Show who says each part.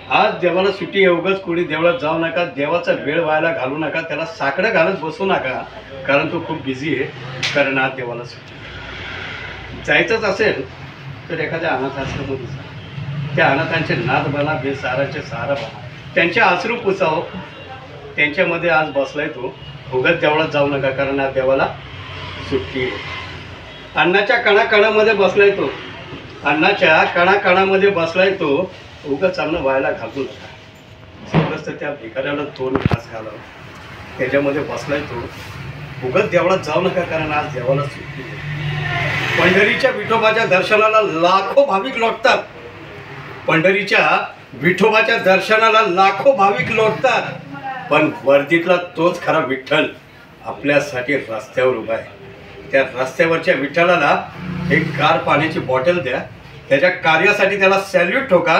Speaker 1: आज देवाला सुट्टी आहे, उगाच कोणी देवळात जाऊ नका, देवाचा वेळ व्हायला घालू नका, त्याला साकडं घालत बसू नका, कारण तो खूप बिझी आहे. कारण आज देवाला सुट्टी. जायचंच असेल तर एखाद्या अनाथाश्रमामध्ये जा, त्या अनाथांचे नाद बना, बेसहाराचे सहारा बना, त्यांचे आसरू पुसाव, त्यांच्यामध्ये आज बसलाय तो. उगाच देवळात जाऊ नका, कारण आज देवाला सुट्टी आहे. अन्नाच्या कणाकणामध्ये बसलाय तो, अन्नाच्या कणाकणामध्ये बसलाय तो. उगाच अन्न व्हायला घालू नका. सगळंच तर त्या भिकाऱ्याला 2 घास घालावं, त्याच्यामध्ये बसलाय तो. उगाच देवळात जाऊ नका, कारण आज देवाला सुट्टी आहे. पंढरीच्या विठोबाच्या दर्शनाला लाखो भाविक लोटतात. पंढरीच्या विठोबाच्या दर्शनाला लाखो भाविक लोटतात, पण वर्दीतला तोच खरा विठ्ठल आपल्यासाठी रस्त्यावर उभा आहे. त्या रस्त्यावरच्या विठ्ठलाला एक गार पाण्याची बॉटल द्या, त्याच्या कार्यासाठी त्याला सॅल्यूट ठोका.